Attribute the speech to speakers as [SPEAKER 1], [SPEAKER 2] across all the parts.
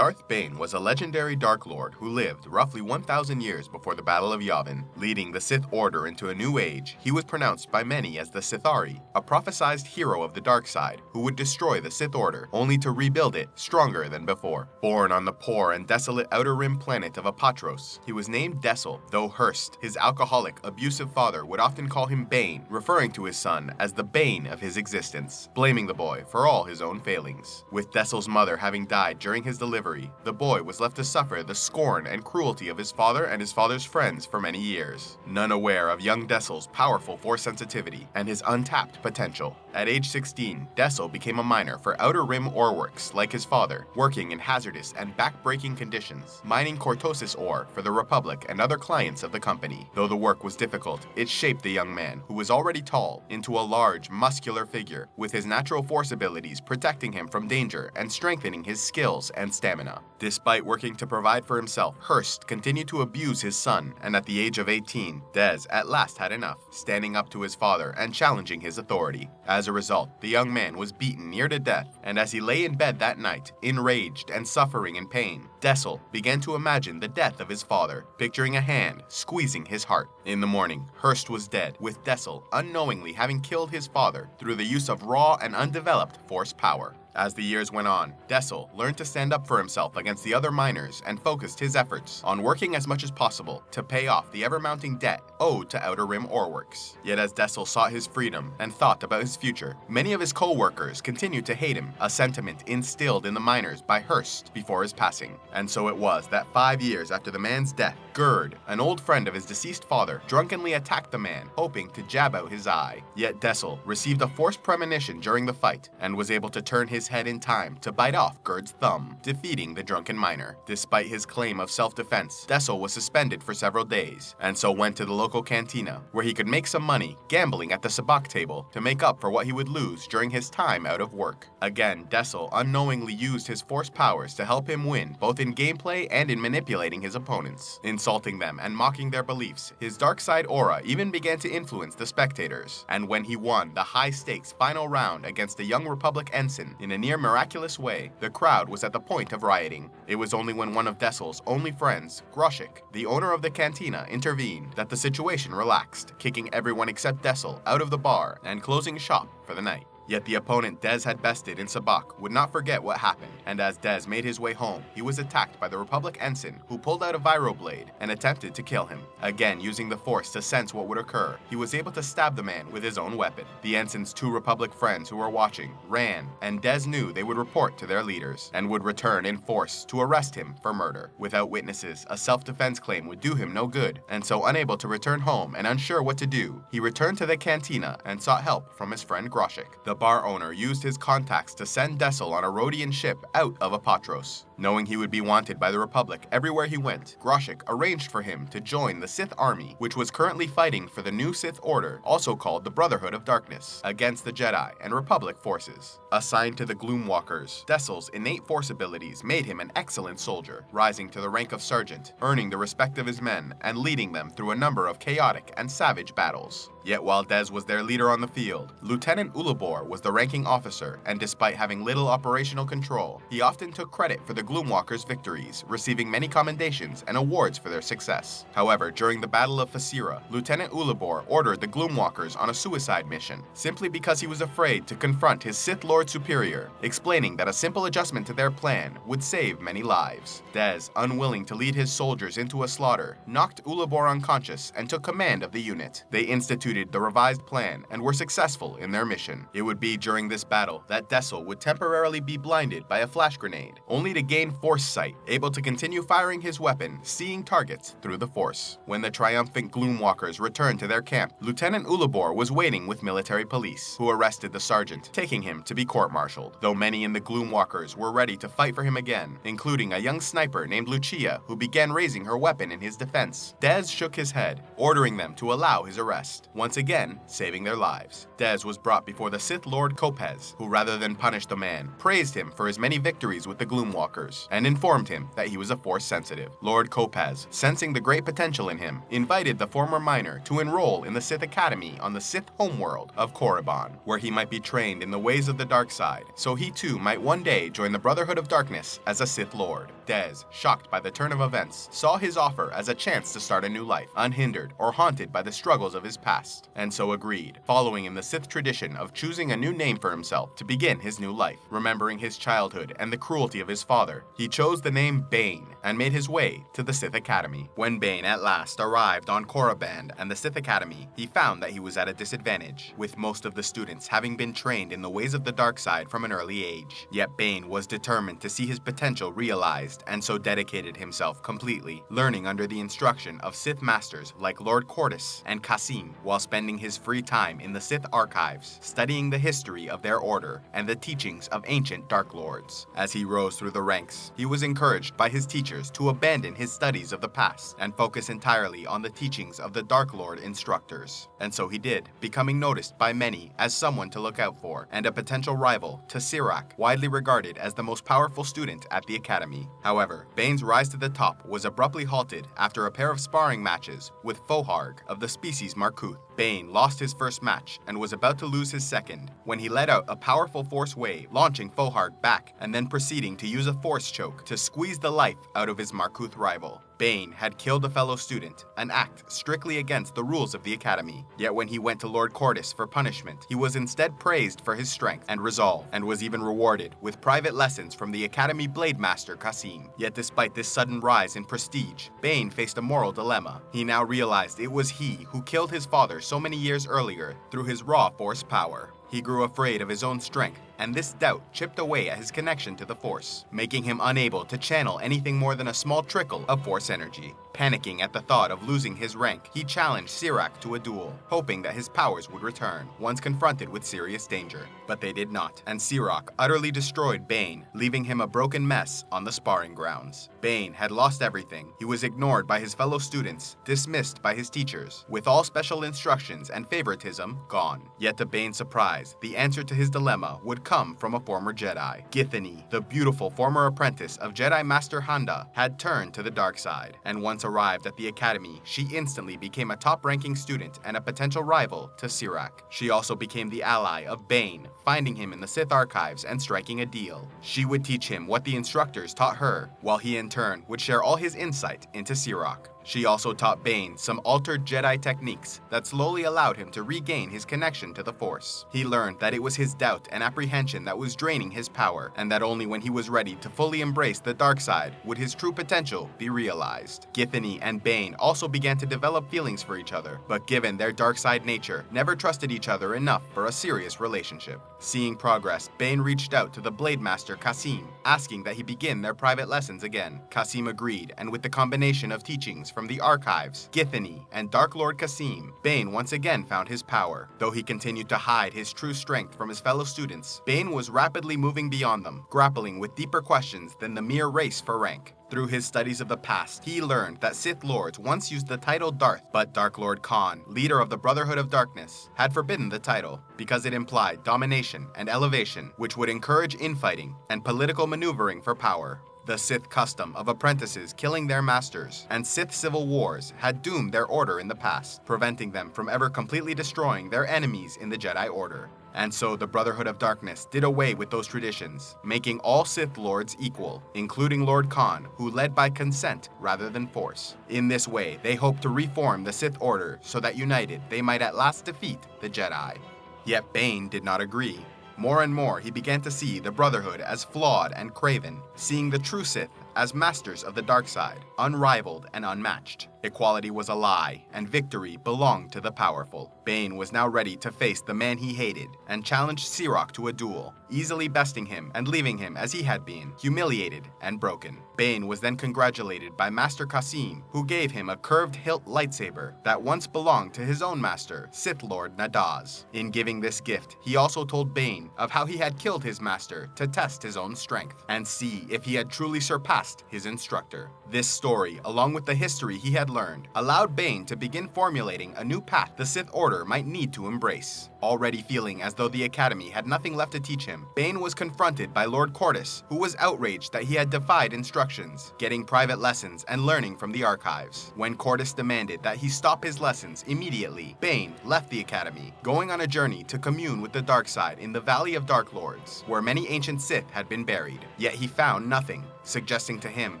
[SPEAKER 1] Darth Bane was a legendary Dark Lord who lived roughly 1,000 years before the Battle of Yavin. Leading the Sith Order into a new age, he was pronounced by many as the Sithari, a prophesized hero of the dark side who would destroy the Sith Order, only to rebuild it stronger than before. Born on the poor and desolate Outer Rim planet of Apatros, he was named Dessel, though Hurst, his alcoholic, abusive father, would often call him Bane, referring to his son as the bane of his existence, blaming the boy for all his own failings. With Dessel's mother having died during his delivery, the boy was left to suffer the scorn and cruelty of his father and his father's friends for many years, none aware of young Dessel's powerful force sensitivity and his untapped potential. At age 16, Dessel became a miner for Outer Rim ore works like his father, working in hazardous and back-breaking conditions, mining cortosis ore for the Republic and other clients of the company. Though the work was difficult, it shaped the young man, who was already tall, into a large, muscular figure, with his natural force abilities protecting him from danger and strengthening his skills and stamina. Despite working to provide for himself, Hurst continued to abuse his son, and at the age of 18, Des at last had enough, standing up to his father and challenging his authority. As a result, the young man was beaten near to death, and as he lay in bed that night, enraged and suffering in pain, Dessel began to imagine the death of his father, picturing a hand squeezing his heart. In the morning, Hurst was dead, with Dessel unknowingly having killed his father through the use of raw and undeveloped force power. As the years went on, Dessel learned to stand up for himself against the other miners and focused his efforts on working as much as possible to pay off the ever-mounting debt owed to Outer Rim ore works. Yet as Dessel sought his freedom and thought about his future, many of his co-workers continued to hate him, a sentiment instilled in the miners by Hurst before his passing. And so it was that 5 years after the man's death, Gerd, an old friend of his deceased father, drunkenly attacked the man, hoping to jab out his eye. Yet Dessel received a forced premonition during the fight and was able to turn his head in time to bite off Gerd's thumb, defeating the drunken miner. Despite his claim of self-defense, Dessel was suspended for several days, and so went to the local cantina, where he could make some money gambling at the sabacc table to make up for what he would lose during his time out of work. Again, Dessel unknowingly used his force powers to help him win, both in gameplay and in manipulating his opponents. Insulting them and mocking their beliefs, his dark side aura even began to influence the spectators, and when he won the high-stakes final round against a young Republic ensign in a near miraculous way, the crowd was at the point of rioting. It was only when one of Dessel's only friends, Groshik, the owner of the cantina, intervened that the situation relaxed, kicking everyone except Dessel out of the bar and closing shop for the night. Yet the opponent Des had bested in sabacc would not forget what happened, and as Des made his way home, he was attacked by the Republic ensign, who pulled out a vibroblade and attempted to kill him. Again, using the force to sense what would occur, he was able to stab the man with his own weapon. The ensign's two Republic friends who were watching ran, and Des knew they would report to their leaders and would return in force to arrest him for murder. Without witnesses, a self-defense claim would do him no good, and so unable to return home and unsure what to do, he returned to the cantina and sought help from his friend Groshik. The bar owner used his contacts to send Dessel on a Rhodian ship out of Apatros. Knowing he would be wanted by the Republic everywhere he went, Groshik arranged for him to join the Sith army, which was currently fighting for the new Sith Order, also called the Brotherhood of Darkness, against the Jedi and Republic forces. Assigned to the Gloomwalkers, Dessel's innate force abilities made him an excellent soldier, rising to the rank of sergeant, earning the respect of his men, and leading them through a number of chaotic and savage battles. Yet while Des was their leader on the field, Lieutenant Ulabor was the ranking officer, and despite having little operational control, he often took credit for the Gloomwalkers' victories, receiving many commendations and awards for their success. However, during the Battle of Fasira, Lieutenant Ulabor ordered the Gloomwalkers on a suicide mission, simply because he was afraid to confront his Sith Lord Superior, explaining that a simple adjustment to their plan would save many lives. Des, unwilling to lead his soldiers into a slaughter, knocked Ulabor unconscious and took command of the unit. They instituted the revised plan and were successful in their mission. It would be during this battle that Dessel would temporarily be blinded by a flash grenade, only to gain force sight, able to continue firing his weapon, seeing targets through the force. When the triumphant Gloomwalkers returned to their camp, Lieutenant Ulabor was waiting with military police, who arrested the sergeant, taking him to be court-martialed. Though many in the Gloomwalkers were ready to fight for him again, including a young sniper named Lucia, who began raising her weapon in his defense, Des shook his head, ordering them to allow his arrest, once again saving their lives. Des was brought before the Sith Lord Kopez, who rather than punish the man, praised him for his many victories with the Gloomwalkers workers and informed him that he was a Force sensitive. Lord Kopaz, sensing the great potential in him, invited the former miner to enroll in the Sith Academy on the Sith homeworld of Korriban, where he might be trained in the ways of the dark side, so he too might one day join the Brotherhood of Darkness as a Sith Lord. Dez, shocked by the turn of events, saw his offer as a chance to start a new life, unhindered or haunted by the struggles of his past, and so agreed, following in the Sith tradition of choosing a new name for himself to begin his new life. Remembering his childhood and the cruelty of his father, he chose the name Bane and made his way to the Sith Academy. When Bane at last arrived on Korriban and the Sith Academy, he found that he was at a disadvantage, with most of the students having been trained in the ways of the dark side from an early age. Yet Bane was determined to see his potential realized, and so dedicated himself completely, learning under the instruction of Sith Masters like Lord Cortus and Qasim, while spending his free time in the Sith archives, studying the history of their order and the teachings of ancient Dark Lords. As he rose through the ranks, he was encouraged by his teachers to abandon his studies of the past and focus entirely on the teachings of the Dark Lord instructors. And so he did, becoming noticed by many as someone to look out for and a potential rival to Sirak, widely regarded as the most powerful student at the academy. However, Bane's rise to the top was abruptly halted after a pair of sparring matches with Foharg of the species Markuth. Bane lost his first match and was about to lose his second when he let out a powerful force wave, launching Foharg back and then proceeding to use a force choke to squeeze the life out of his Markuth rival. Bane had killed a fellow student, an act strictly against the rules of the academy. Yet when he went to Lord Cortus for punishment, he was instead praised for his strength and resolve, and was even rewarded with private lessons from the academy blade master Qasim. Yet despite this sudden rise in prestige, Bane faced a moral dilemma. He now realized it was he who killed his father so many years earlier through his raw force power. He grew afraid of his own strength, and this doubt chipped away at his connection to the Force, making him unable to channel anything more than a small trickle of Force energy. Panicking at the thought of losing his rank, he challenged Sirak to a duel, hoping that his powers would return once confronted with serious danger. But they did not, and Sirak utterly destroyed Bane, leaving him a broken mess on the sparring grounds. Bane had lost everything. He was ignored by his fellow students, dismissed by his teachers, with all special instructions and favoritism gone. Yet to Bane's surprise, the answer to his dilemma would come from a former Jedi. Githany, the beautiful former apprentice of Jedi Master Handa, had turned to the dark side, and once arrived at the academy, she instantly became a top-ranking student and a potential rival to Sirak. She also became the ally of Bane, finding him in the Sith archives and striking a deal. She would teach him what the instructors taught her, while he in turn would share all his insight into Sirak. She also taught Bane some altered Jedi techniques that slowly allowed him to regain his connection to the Force. He learned that it was his doubt and apprehension that was draining his power, and that only when he was ready to fully embrace the dark side would his true potential be realized. Githany and Bane also began to develop feelings for each other, but given their dark side nature, never trusted each other enough for a serious relationship. Seeing progress, Bane reached out to the Blade Master Qasim, asking that he begin their private lessons again. Qasim agreed, and with the combination of teachings from the archives, Githany, and Dark Lord Qasim, Bane once again found his power. Though he continued to hide his true strength from his fellow students, Bane was rapidly moving beyond them, grappling with deeper questions than the mere race for rank. Through his studies of the past, he learned that Sith Lords once used the title Darth, but Dark Lord Khan, leader of the Brotherhood of Darkness, had forbidden the title because it implied domination and elevation, which would encourage infighting and political maneuvering for power. The Sith custom of apprentices killing their masters and Sith civil wars had doomed their order in the past, preventing them from ever completely destroying their enemies in the Jedi Order. And so the Brotherhood of Darkness did away with those traditions, making all Sith Lords equal, including Lord Khan, who led by consent rather than force. In this way, they hoped to reform the Sith Order so that united they might at last defeat the Jedi. Yet Bane did not agree. More and more, he began to see the Brotherhood as flawed and craven, seeing the true Sith as masters of the dark side, unrivaled and unmatched. Equality was a lie, and victory belonged to the powerful. Bane was now ready to face the man he hated, and challenged Sirak to a duel, easily besting him and leaving him as he had been, humiliated and broken. Bane was then congratulated by Master Qasim, who gave him a curved hilt lightsaber that once belonged to his own master, Sith Lord Nadaz. In giving this gift, he also told Bane of how he had killed his master to test his own strength, and see if he had truly surpassed his instructor. This story, along with the history he had had learned allowed Bane to begin formulating a new path the Sith Order might need to embrace. Already feeling as though the Academy had nothing left to teach him, Bane was confronted by Lord Cortus, who was outraged that he had defied instructions, getting private lessons and learning from the archives. When Cortus demanded that he stop his lessons immediately, Bane left the Academy, going on a journey to commune with the dark side in the Valley of Dark Lords, where many ancient Sith had been buried. Yet he found nothing, suggesting to him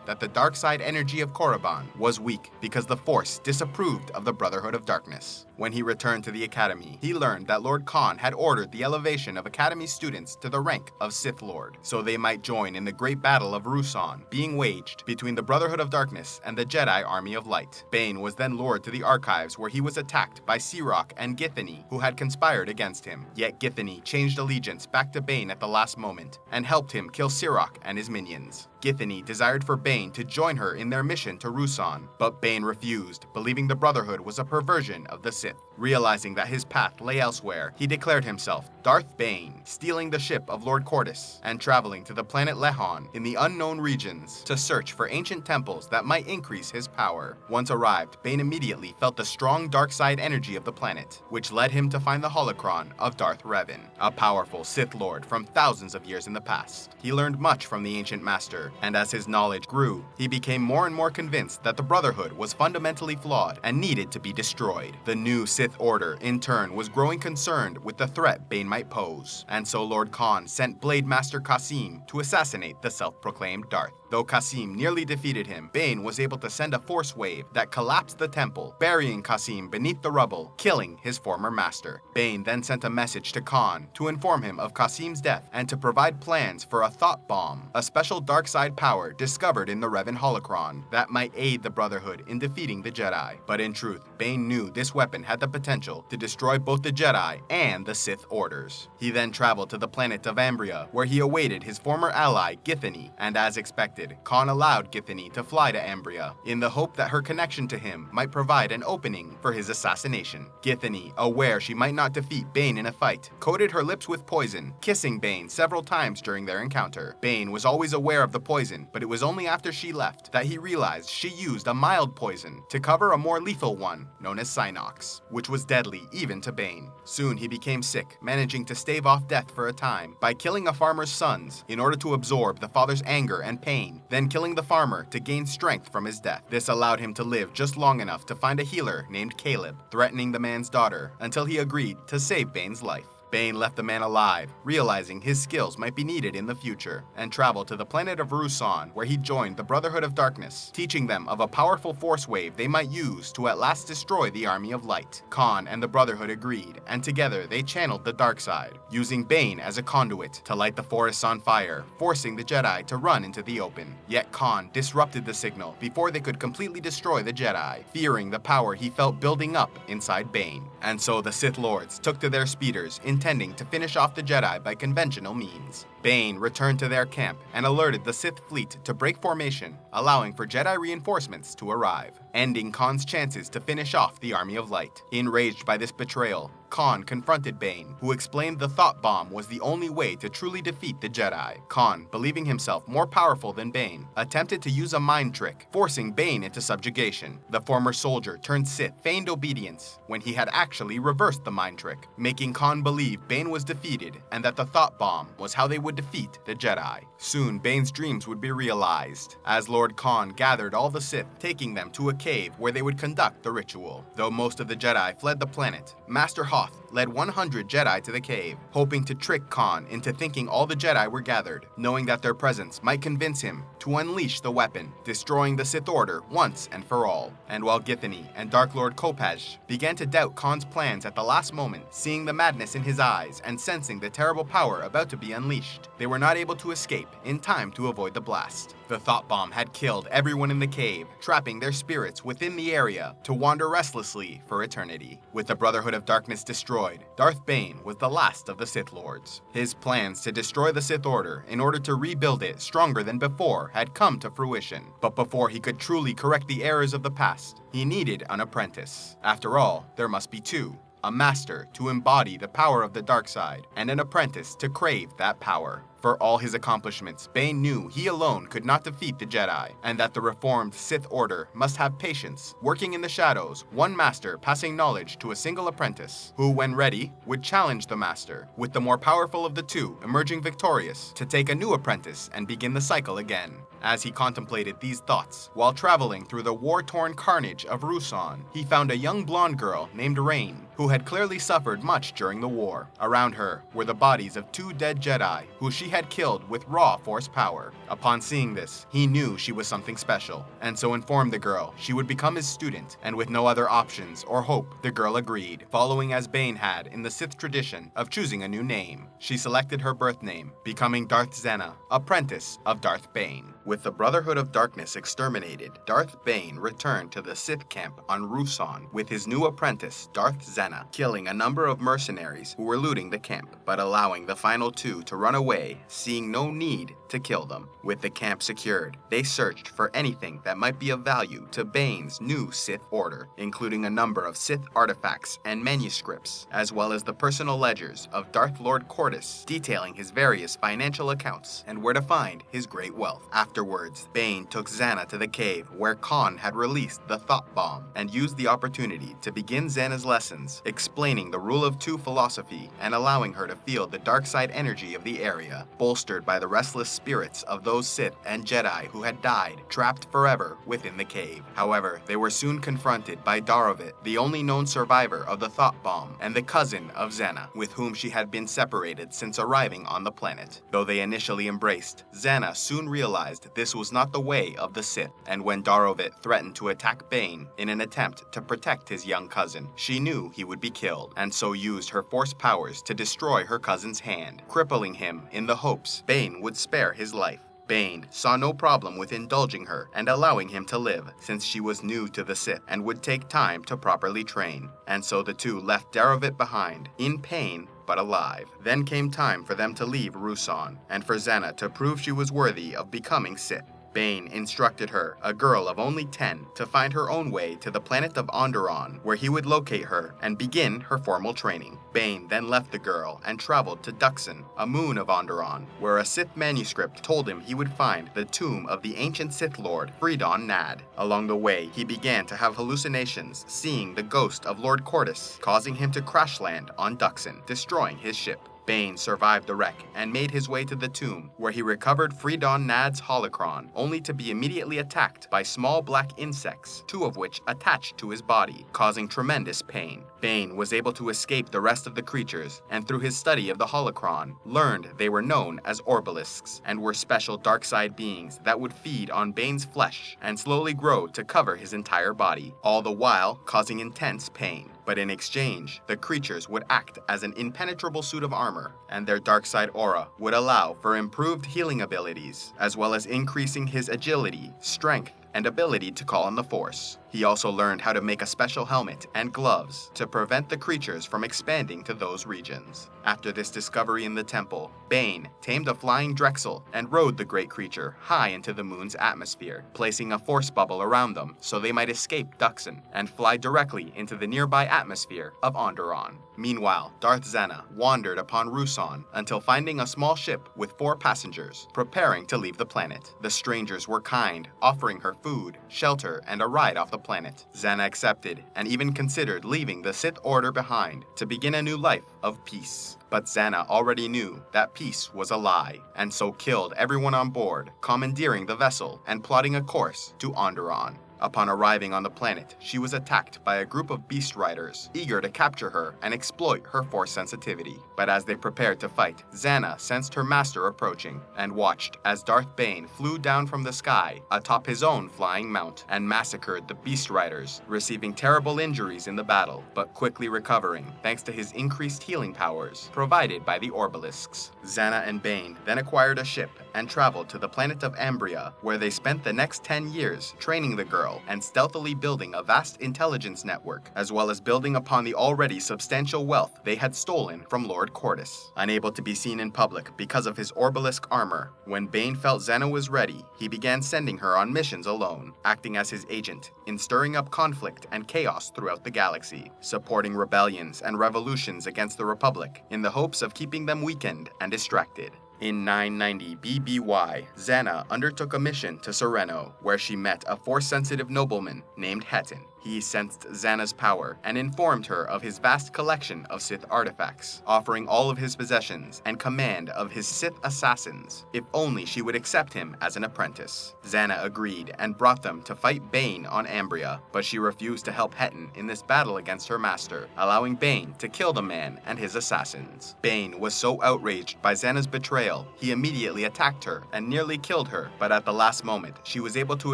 [SPEAKER 1] that the dark side energy of korriban was weak because the Force disapproved of the Brotherhood of Darkness. When he returned to the Academy, he learned that Lord Khan had ordered the elevation of Academy students to the rank of Sith Lord, so they might join in the great battle of Ruusan being waged between the Brotherhood of Darkness and the Jedi Army of Light. Bane was then lured to the archives where he was attacked by Siroc and Githany, who had conspired against him. Yet Githany changed allegiance back to Bane at the last moment and helped him kill Siroc and his minions. Githany desired for Bane to join her in their mission to Ruusan, but Bane refused, believing the Brotherhood was a perversion of the Sith. Realizing that his path lay elsewhere, he declared himself Darth Bane, stealing the ship of Lord Cortus and traveling to the planet Lehon in the unknown regions to search for ancient temples that might increase his power. Once arrived, Bane immediately felt the strong dark side energy of the planet, which led him to find the holocron of Darth Revan, a powerful Sith Lord from thousands of years in the past. He learned much from the ancient master, and as his knowledge grew, he became more and more convinced that the Brotherhood was fundamentally flawed and needed to be destroyed. The new Sith Order, in turn, was growing concerned with the threat Bane might pose, and so Lord Khan sent Blade Master Qasim to assassinate the self-proclaimed Darth. Though Qasim nearly defeated him, Bane was able to send a force wave that collapsed the temple, burying Qasim beneath the rubble, killing his former master. Bane then sent a message to Khan to inform him of Qasim's death and to provide plans for a thought bomb, a special dark side power discovered in the Revan holocron that might aid the Brotherhood in defeating the Jedi. But in truth, Bane knew this weapon had the potential to destroy both the Jedi and the Sith Orders. He then traveled to the planet of Ambria, where he awaited his former ally Githany, and as expected, Khan allowed Githany to fly to Ambria, in the hope that her connection to him might provide an opening for his assassination. Githany, aware she might not defeat Bane in a fight, coated her lips with poison, kissing Bane several times during their encounter. Bane was always aware of the poison, but it was only after she left that he realized she used a mild poison to cover a more lethal one, known as Synox, which was deadly even to Bane. Soon he became sick, managing to stave off death for a time by killing a farmer's sons in order to absorb the father's anger and pain, then killing the farmer to gain strength from his death. This allowed him to live just long enough to find a healer named Caleb, threatening the man's daughter until he agreed to save Bane's life. Bane left the man alive, realizing his skills might be needed in the future, and traveled to the planet of Ruusan, where he joined the Brotherhood of Darkness, teaching them of a powerful force wave they might use to at last destroy the Army of Light. Khan and the Brotherhood agreed, and together they channeled the dark side, using Bane as a conduit to light the forests on fire, forcing the Jedi to run into the open. Yet Khan disrupted the signal before they could completely destroy the Jedi, fearing the power he felt building up inside Bane. And so the Sith Lords took to their speeders, intending to finish off the Jedi by conventional means. Bane returned to their camp and alerted the Sith fleet to break formation, allowing for Jedi reinforcements to arrive, ending Khan's chances to finish off the Army of Light. Enraged by this betrayal, Khan confronted Bane, who explained the thought bomb was the only way to truly defeat the Jedi. Khan, believing himself more powerful than Bane, attempted to use a mind trick, forcing Bane into subjugation. The former soldier turned Sith feigned obedience when he had actually reversed the mind trick, making Khan believe Bane was defeated and that the thought bomb was how they would defeat the Jedi. Soon, Bane's dreams would be realized, as Lord Khan gathered all the Sith, taking them to a cave where they would conduct the ritual. Though most of the Jedi fled the planet, Master Hoth led 100 Jedi to the cave, hoping to trick Khan into thinking all the Jedi were gathered, knowing that their presence might convince him to unleash the weapon, destroying the Sith Order once and for all. And while Githany and Dark Lord Kopaj began to doubt Khan's plans at the last moment, seeing the madness in his eyes and sensing the terrible power about to be unleashed, they were not able to escape in time to avoid the blast. The thought bomb had killed everyone in the cave, trapping their spirits within the area to wander restlessly for eternity. With the Brotherhood of Darkness destroyed, Darth Bane was the last of the Sith Lords. His plans to destroy the Sith Order in order to rebuild it stronger than before had come to fruition. But before he could truly correct the errors of the past, he needed an apprentice. After all, there must be two. A master to embody the power of the dark side, and an apprentice to crave that power. For all his accomplishments, Bane knew he alone could not defeat the Jedi, and that the reformed Sith Order must have patience, working in the shadows, one master passing knowledge to a single apprentice, who, when ready, would challenge the master, with the more powerful of the two emerging victorious, to take a new apprentice and begin the cycle again. As he contemplated these thoughts, while traveling through the war-torn carnage of Ruusan, he found a young blonde girl named Rain, who had clearly suffered much during the war. Around her were the bodies of 2 dead Jedi, who she had killed with raw Force power. Upon seeing this, he knew she was something special, and so informed the girl she would become his student, and with no other options or hope, the girl agreed, following as Bane had in the Sith tradition of choosing a new name. She selected her birth name, becoming Darth Zena, apprentice of Darth Bane. With the Brotherhood of Darkness exterminated, Darth Bane returned to the Sith camp on Ruusan with his new apprentice, Darth Zena, killing a number of mercenaries who were looting the camp, but allowing the final 2 to run away, seeing no need to kill them. With the camp secured, they searched for anything that might be of value to Bane's new Sith Order, including a number of Sith artifacts and manuscripts, as well as the personal ledgers of Darth Lord Cortus, detailing his various financial accounts and where to find his great wealth. Afterwards, Bane took Zena to the cave where Khan had released the Thought Bomb and used the opportunity to begin Zena's lessons, explaining the Rule of Two philosophy and allowing her to feel the dark side energy of the area, bolstered by the restless spirits of those Sith and Jedi who had died, trapped forever within the cave. However, they were soon confronted by Darovit, the only known survivor of the Thought Bomb and the cousin of Zena, with whom she had been separated since arriving on the planet. Though they initially embraced, Zena soon realized this was not the way of the Sith, and when Darovit threatened to attack Bane in an attempt to protect his young cousin, she knew he would be killed, and so used her Force powers to destroy her cousin's hand, crippling him in the hopes Bane would spare his life. Bane saw no problem with indulging her and allowing him to live, since she was new to the Sith and would take time to properly train, and so the two left Darovit behind, in pain but alive. Then came time for them to leave Ruusan, and for Zena to prove she was worthy of becoming Sith. Bane instructed her, a girl of only 10, to find her own way to the planet of Onderon, where he would locate her and begin her formal training. Bane then left the girl and traveled to Duxon, a moon of Onderon, where a Sith manuscript told him he would find the tomb of the ancient Sith Lord, Freedon Nad. Along the way, he began to have hallucinations, seeing the ghost of Lord Cortus, causing him to crash land on Duxon, destroying his ship. Bane survived the wreck and made his way to the tomb, where he recovered Freedon Nad's holocron, only to be immediately attacked by small black insects, 2 of which attached to his body, causing tremendous pain. Bane was able to escape the rest of the creatures, and through his study of the holocron, learned they were known as orbalisks, and were special dark side beings that would feed on Bane's flesh and slowly grow to cover his entire body, all the while causing intense pain. But in exchange, the creatures would act as an impenetrable suit of armor, and their dark side aura would allow for improved healing abilities, as well as increasing his agility, strength, and ability to call on the Force. He also learned how to make a special helmet and gloves to prevent the creatures from expanding to those regions. After this discovery in the temple, Bane tamed a flying Drexel and rode the great creature high into the moon's atmosphere, placing a force bubble around them so they might escape Duxon and fly directly into the nearby atmosphere of Onderon. Meanwhile, Darth Zena wandered upon Ruusan until finding a small ship with 4 passengers, preparing to leave the planet. The strangers were kind, offering her food, shelter, and a ride off the planet. Zena accepted and even considered leaving the Sith Order behind to begin a new life of peace. But Zena already knew that peace was a lie, and so killed everyone on board, commandeering the vessel and plotting a course to Onderon. Upon arriving on the planet, she was attacked by a group of beast riders, eager to capture her and exploit her Force sensitivity. But as they prepared to fight, Zena sensed her master approaching, and watched as Darth Bane flew down from the sky atop his own flying mount and massacred the beast riders, receiving terrible injuries in the battle, but quickly recovering thanks to his increased healing powers provided by the Orbalisks. Zena and Bane then acquired a ship and traveled to the planet of Ambria, where they spent the next 10 years training the girl and stealthily building a vast intelligence network, as well as building upon the already substantial wealth they had stolen from Lord Cortus. Unable to be seen in public because of his Orbalisk armor, when Bane felt Zena was ready, he began sending her on missions alone, acting as his agent in stirring up conflict and chaos throughout the galaxy, supporting rebellions and revolutions against the Republic in the hopes of keeping them weakened and distracted. In 990 BBY, Xana undertook a mission to Sereno, where she met a Force-sensitive nobleman named Hetan. He sensed Xana's power and informed her of his vast collection of Sith artifacts, offering all of his possessions and command of his Sith assassins, if only she would accept him as an apprentice. Xana agreed and brought them to fight Bane on Ambria, but she refused to help Hetan in this battle against her master, allowing Bane to kill the man and his assassins. Bane was so outraged by Xana's betrayal, he immediately attacked her and nearly killed her, but at the last moment, she was able to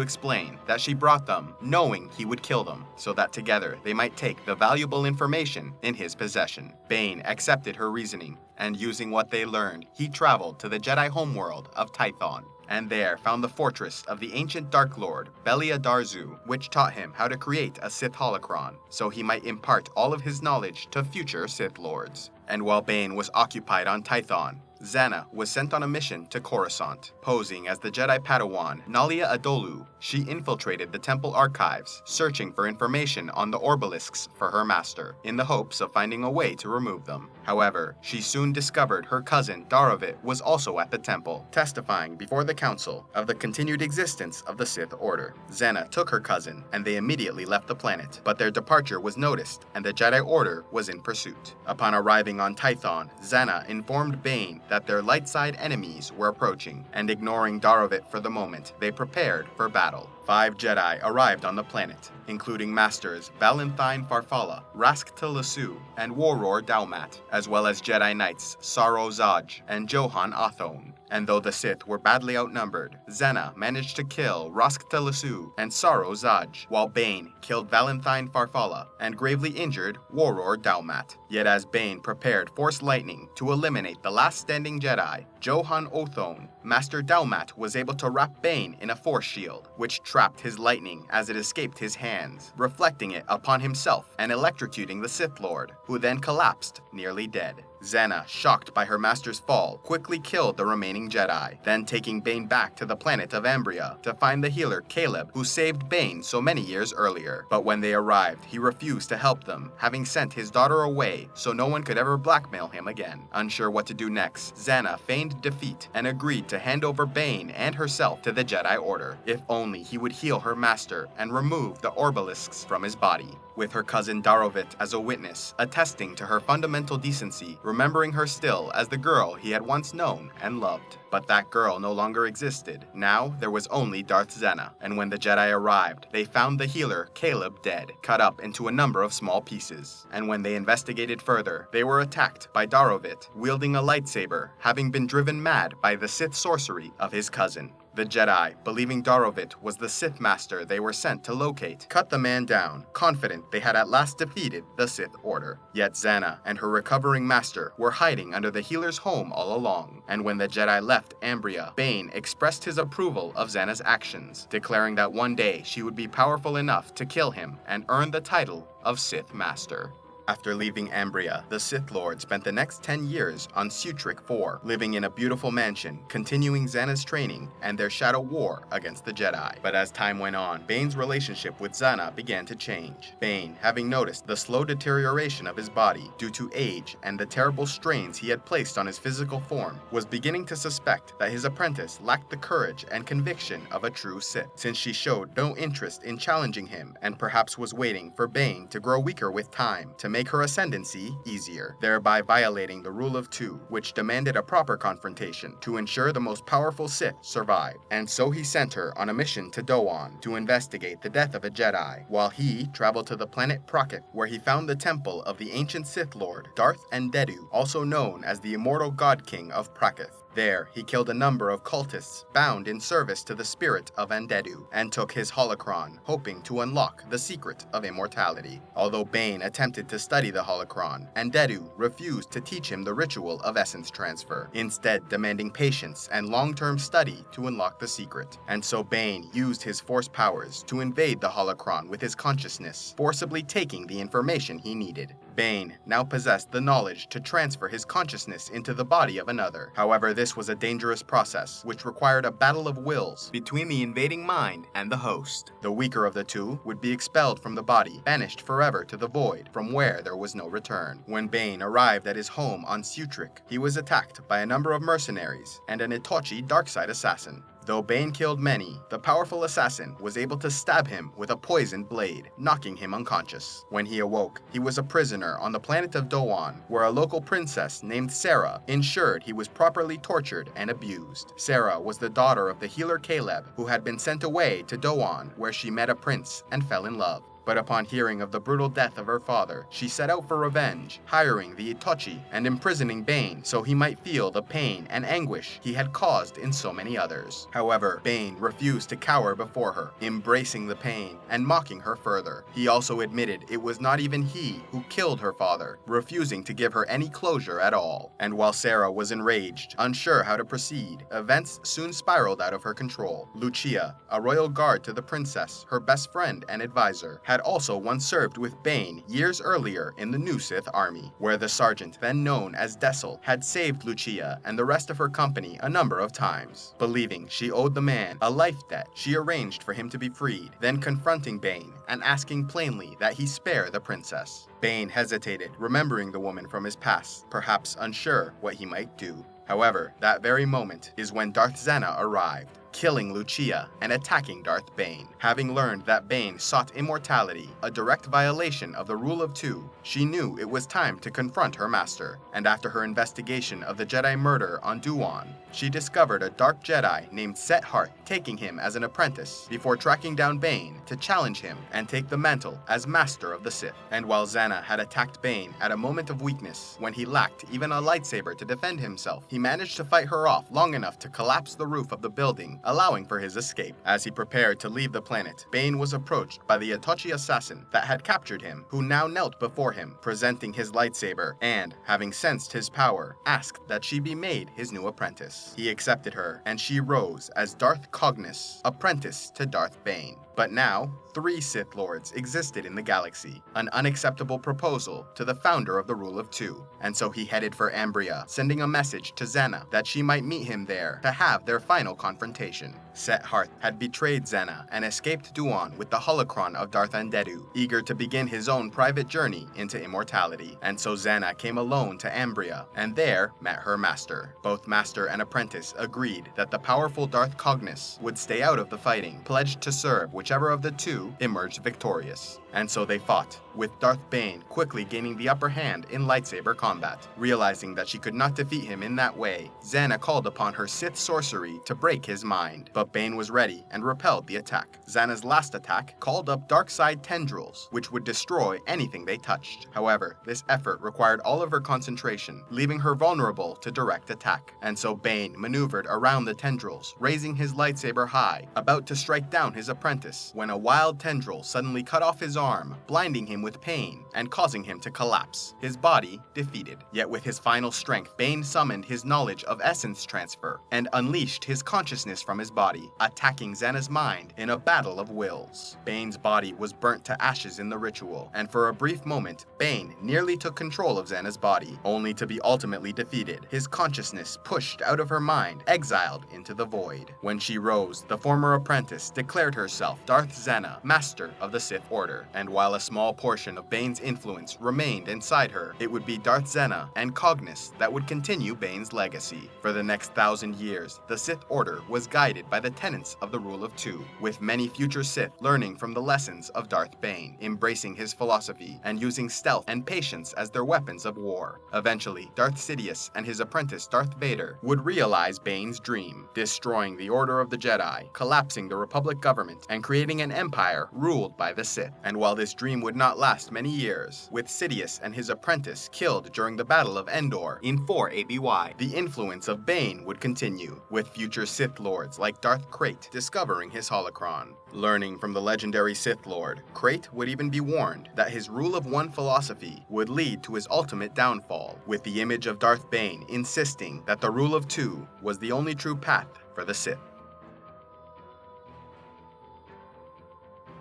[SPEAKER 1] explain that she brought them knowing he would kill them, so that together they might take the valuable information in his possession. Bane accepted her reasoning, and using what they learned, he traveled to the Jedi homeworld of Tython, and there found the fortress of the ancient Dark Lord, Belia Darzu, which taught him how to create a Sith holocron, so he might impart all of his knowledge to future Sith Lords. And while Bane was occupied on Tython, Xana was sent on a mission to Coruscant. Posing as the Jedi Padawan Nalia Adolu, she infiltrated the temple archives, searching for information on the obelisks for her master, in the hopes of finding a way to remove them. However, she soon discovered her cousin Darovit was also at the temple, testifying before the council of the continued existence of the Sith Order. Xana took her cousin, and they immediately left the planet, but their departure was noticed, and the Jedi Order was in pursuit. Upon arriving on Tython, Xana informed Bane that their light side enemies were approaching, and ignoring Darovit for the moment, they prepared for battle. 5 Jedi arrived on the planet, including Masters Valentine Farfalla, Raskta Lasu, and Waror Daumat, as well as Jedi Knights Saro Zaj and Johan Athone. And though the Sith were badly outnumbered, Xana managed to kill Raskta Lasu and Saro Zaj, while Bane killed Valentine Farfalla and gravely injured Waror Daumat. Yet as Bane prepared Force Lightning to eliminate the last standing Jedi, Johan Othone, Master Daumat was able to wrap Bane in a Force shield, which trapped his lightning as it escaped his hands, reflecting it upon himself and electrocuting the Sith Lord, who then collapsed, nearly dead. Xana, shocked by her master's fall, quickly killed the remaining Jedi, then taking Bane back to the planet of Ambria to find the healer Caleb, who saved Bane so many years earlier. But when they arrived, he refused to help them, having sent his daughter away so no one could ever blackmail him again. Unsure what to do next, Xana feigned defeat and agreed to hand over Bane and herself to the Jedi Order, if only he would heal her master and remove the obelisks from his body. With her cousin Darovit as a witness, attesting to her fundamental decency, remembering her still as the girl he had once known and loved. But that girl no longer existed. Now there was only Darth Xana, and when the Jedi arrived, they found the healer Caleb dead, cut up into a number of small pieces. And when they investigated further, they were attacked by Darovit, wielding a lightsaber, having been driven mad by the Sith sorcery of his cousin. The Jedi, believing Darovit was the Sith Master they were sent to locate, cut the man down, confident they had at last defeated the Sith Order. Yet Xana and her recovering master were hiding under the healer's home all along, and when the Jedi left Ambria, Bane expressed his approval of Xana's actions, declaring that one day she would be powerful enough to kill him and earn the title of Sith Master. After leaving Ambria, the Sith Lord spent the next 10 years on Sutric IV, living in a beautiful mansion, continuing Xana's training and their shadow war against the Jedi. But as time went on, Bane's relationship with Xana began to change. Bane, having noticed the slow deterioration of his body due to age and the terrible strains he had placed on his physical form, was beginning to suspect that his apprentice lacked the courage and conviction of a true Sith, since she showed no interest in challenging him and perhaps was waiting for Bane to grow weaker with time to make her ascendancy easier, thereby violating the rule of 2, which demanded a proper confrontation to ensure the most powerful Sith survived. And so he sent her on a mission to Doan to investigate the death of a Jedi, while he traveled to the planet Prakith, where he found the temple of the ancient Sith Lord Darth Endedu, also known as the immortal God King of Prakith. There, he killed a number of cultists bound in service to the spirit of Endedu, and took his holocron, hoping to unlock the secret of immortality. Although Bane attempted to study the holocron, Endedu refused to teach him the ritual of essence transfer, instead demanding patience and long-term study to unlock the secret. And so Bane used his force powers to invade the holocron with his consciousness, forcibly taking the information he needed. Bane now possessed the knowledge to transfer his consciousness into the body of another. However, this was a dangerous process, which required a battle of wills between the invading mind and the host. The weaker of the two would be expelled from the body, banished forever to the void, from where there was no return. When Bane arrived at his home on Sutric, he was attacked by a number of mercenaries and an Itochi darkside assassin. Though Bane killed many, the powerful assassin was able to stab him with a poisoned blade, knocking him unconscious. When he awoke, he was a prisoner on the planet of Doan, where a local princess named Sarah ensured he was properly tortured and abused. Sarah was the daughter of the healer Caleb, who had been sent away to Doan, where she met a prince and fell in love. But upon hearing of the brutal death of her father, she set out for revenge, hiring the Itochi and imprisoning Bane so he might feel the pain and anguish he had caused in so many others. However, Bane refused to cower before her, embracing the pain and mocking her further. He also admitted it was not even he who killed her father, refusing to give her any closure at all. And while Sarah was enraged, unsure how to proceed, events soon spiraled out of her control. Lucia, a royal guard to the princess, her best friend and advisor, had also once served with Bane years earlier in the new Sith army, where the sergeant, then known as Dessel, had saved Lucia and the rest of her company a number of times. Believing she owed the man a life debt, she arranged for him to be freed, then confronting Bane and asking plainly that he spare the princess. Bane hesitated, remembering the woman from his past, perhaps unsure what he might do. However, that very moment is when Darth Zena arrived, killing Lucia and attacking Darth Bane. Having learned that Bane sought immortality, a direct violation of the Rule of Two, she knew it was time to confront her master, and after her investigation of the Jedi murder on Duan, she discovered a dark Jedi named Set Heart, taking him as an apprentice before tracking down Bane to challenge him and take the mantle as Master of the Sith. And while Zena had attacked Bane at a moment of weakness, when he lacked even a lightsaber to defend himself, he managed to fight her off long enough to collapse the roof of the building, allowing for his escape. As he prepared to leave the planet, Bane was approached by the Itochi assassin that had captured him, who now knelt before him, presenting his lightsaber, and, having sensed his power, asked that she be made his new apprentice. He accepted her, and she rose as Darth Cognis, apprentice to Darth Bane. But now, 3 Sith Lords existed in the galaxy, an unacceptable proposal to the founder of the Rule of Two, and so he headed for Ambria, sending a message to Zena that she might meet him there to have their final confrontation. Set Heart had betrayed Zena and escaped Duan with the holocron of Darth Andedu, eager to begin his own private journey into immortality, and so Zena came alone to Ambria, and there met her master. Both master and apprentice agreed that the powerful Darth Cognis would stay out of the fighting, pledged to serve whichever of the two emerged victorious. And so they fought, with Darth Bane quickly gaining the upper hand in lightsaber combat. Realizing that she could not defeat him in that way, Zena called upon her Sith sorcery to break his mind, but Bane was ready and repelled the attack. Zena's last attack called up dark-side tendrils, which would destroy anything they touched. However, this effort required all of her concentration, leaving her vulnerable to direct attack. And so Bane maneuvered around the tendrils, raising his lightsaber high, about to strike down his apprentice, when a wild tendril suddenly cut off his arm, blinding him with pain and causing him to collapse, his body defeated. Yet with his final strength, Bane summoned his knowledge of essence transfer and unleashed his consciousness from his body, attacking Zena's mind in a battle of wills. Bane's body was burnt to ashes in the ritual, and for a brief moment, Bane nearly took control of Zena's body, only to be ultimately defeated, his consciousness pushed out of her mind, exiled into the void. When she rose, the former apprentice declared herself Darth Zena, Master of the Sith Order, and while a small portion of Bane's influence remained inside her, it would be Darth Zena and Cognis that would continue Bane's legacy. For the next 1,000 years, the Sith Order was guided by the tenets of the Rule of Two, with many future Sith learning from the lessons of Darth Bane, embracing his philosophy, and using stealth and patience as their weapons of war. Eventually, Darth Sidious and his apprentice Darth Vader would realize Bane's dream, destroying the Order of the Jedi, collapsing the Republic government, and creating an empire ruled by the Sith. And while this dream would not last many years, with Sidious and his apprentice killed during the Battle of Endor in 4 ABY, the influence of Bane would continue, with future Sith Lords like Darth Krayt discovering his holocron. Learning from the legendary Sith Lord, Krayt would even be warned that his Rule of One philosophy would lead to his ultimate downfall, with the image of Darth Bane insisting that the Rule of Two was the only true path for the Sith.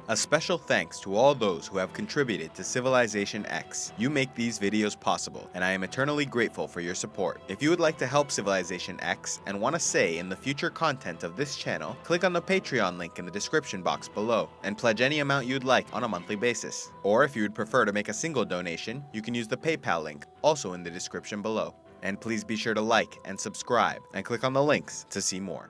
[SPEAKER 1] A special thanks to all those who have contributed to CivilizationEx. You make these videos possible, and I am eternally grateful for your support. If you would like to help CivilizationEx and want a say in the future content of this channel, click on the Patreon link in the description box below, and pledge any amount you'd like on a monthly basis. Or if you would prefer to make a single donation, you can use the PayPal link, also in the description below. And please be sure to like and subscribe, and click on the links to see more.